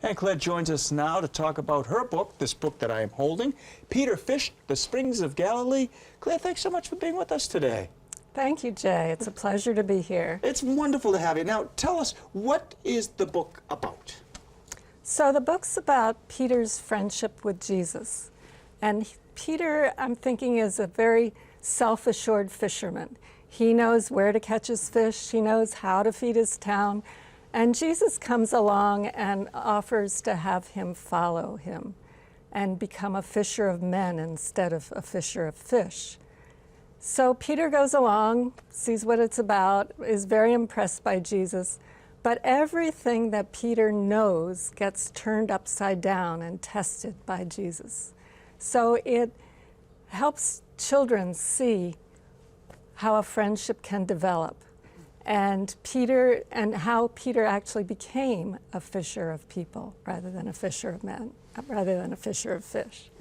And Claire joins us now to talk about her book, this book that I am holding, Peter Fished, The Springs of Galilee. Claire, thanks so much for being with us today. Thank you, Jay. It's a pleasure to be here. It's wonderful to have you. Now, tell us, what is the book about? So the book's about Peter's friendship with Jesus. And Peter, I'm thinking, is a very self-assured fisherman. He knows where to catch his fish. He knows how to feed his town. And Jesus comes along and offers to have him follow him and become a fisher of men instead of a fisher of fish. So Peter goes along, sees what it's about, is very impressed by Jesus, but everything that Peter knows gets turned upside down and tested by Jesus. So it helps children see how a friendship can develop, and how Peter actually became a fisher of people rather than a fisher of men, rather than a fisher of fish.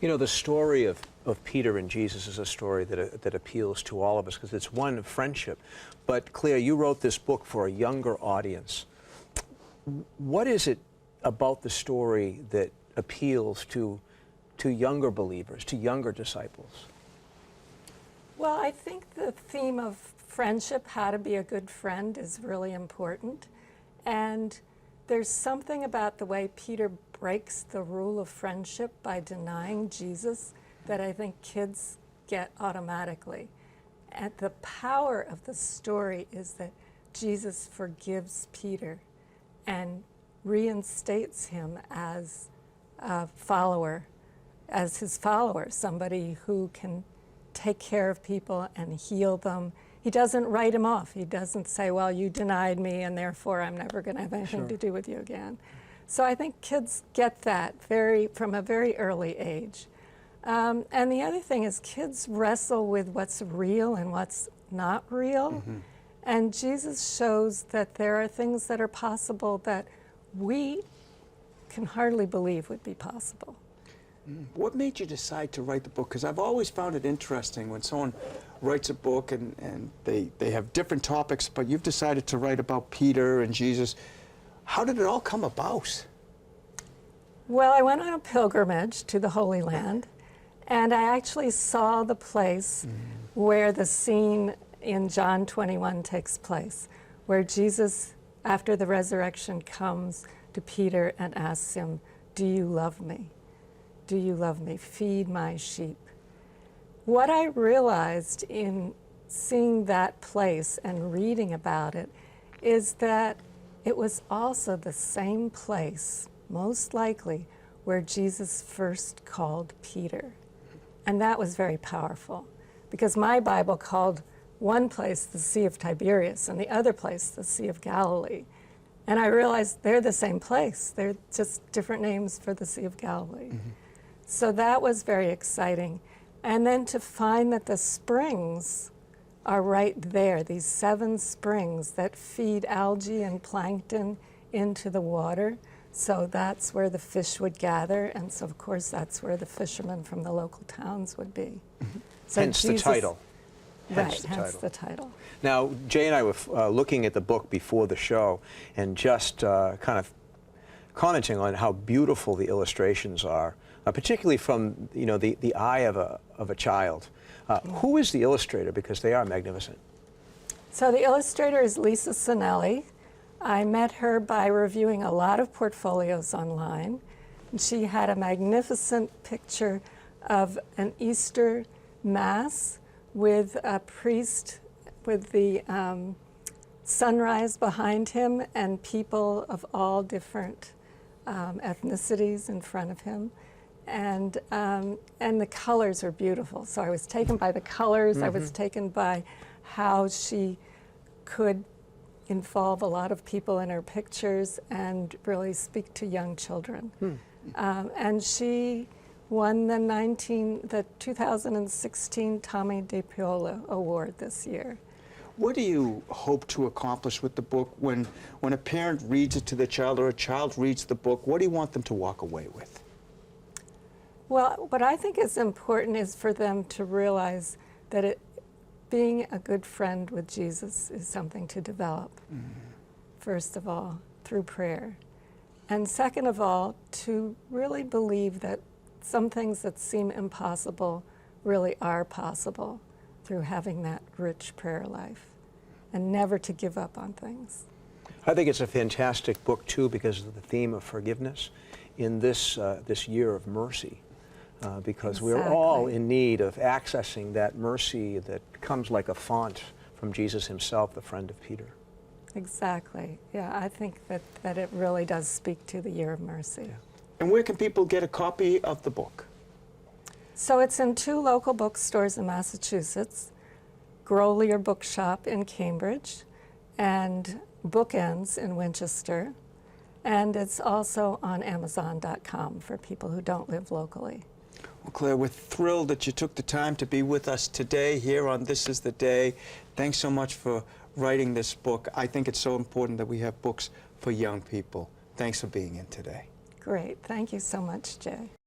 You know, the story of Peter and Jesus is a story that appeals to all of us because it's one of friendship. But Claire, you wrote this book for a younger audience. What is it about the story that appeals to younger believers, to younger disciples? Well, I think the theme of friendship, how to be a good friend, is really important. And there's something about the way Peter breaks the rule of friendship by denying Jesus that I think kids get automatically. And the power of the story is that Jesus forgives Peter and reinstates him as a follower, as his follower, somebody who can take care of people and heal them. He doesn't write him off. He doesn't say, well, you denied me and therefore I'm never going to have anything to do with you again. So I think kids get that from a very early age. And the other thing is kids wrestle with what's real and what's not real. Mm-hmm. And Jesus shows that there are things that are possible that we can hardly believe would be possible. What made you decide to write the book? Because I've always found it interesting when someone writes a book and they have different topics, but you've decided to write about Peter and Jesus. How did it all come about? Well, I went on a pilgrimage to the Holy Land, and I actually saw the place where the scene in John 21 takes place, where Jesus, after the resurrection, comes to Peter and asks him, "Do you love me? Do you love me? Feed my sheep." What I realized in seeing that place and reading about it is that it was also the same place, most likely, where Jesus first called Peter. And that was very powerful, because my Bible called one place the Sea of Tiberias and the other place the Sea of Galilee. And I realized they're the same place. They're just different names for the Sea of Galilee. Mm-hmm. So that was very exciting. And then to find that the springs are right there, these 7 springs that feed algae and plankton into the water. So that's where the fish would gather. And so, of course, that's where the fishermen from the local towns would be. Mm-hmm. So hence the title. Hence the title. Now, Jay and I were looking at the book before the show and just kind of commenting on how beautiful the illustrations are, particularly from the eye of a child. Who is the illustrator? Because they are magnificent. So the illustrator is Lisa Sinelli. I met her by reviewing a lot of portfolios online. And she had a magnificent picture of an Easter Mass with a priest with the sunrise behind him and people of all different ethnicities in front of him. And the colors are beautiful. So I was taken by the colors. Mm-hmm. I was taken by how she could involve a lot of people in her pictures and really speak to young children. And she won the 2016 Tommy DePiola Award this year. What do you hope to accomplish with the book when a parent reads it to the child or a child reads the book? What do you want them to walk away with? Well, what I think is important is for them to realize that being a good friend with Jesus is something to develop, first of all, through prayer. And second of all, to really believe that some things that seem impossible really are possible through having that rich prayer life, and never to give up on things. I think it's a fantastic book, too, because of the theme of forgiveness in this, this year of mercy, because we're all in need of accessing that mercy that comes like a font from Jesus himself, the friend of Peter. Exactly. Yeah, I think that it really does speak to the year of mercy. Yeah. And where can people get a copy of the book? So it's in 2 local bookstores in Massachusetts, Grolier Bookshop in Cambridge, and Bookends in Winchester. And it's also on Amazon.com for people who don't live locally. Well, Claire, we're thrilled that you took the time to be with us today here on This Is the Day. Thanks so much for writing this book. I think it's so important that we have books for young people. Thanks for being in today. Great. Thank you so much, Jay.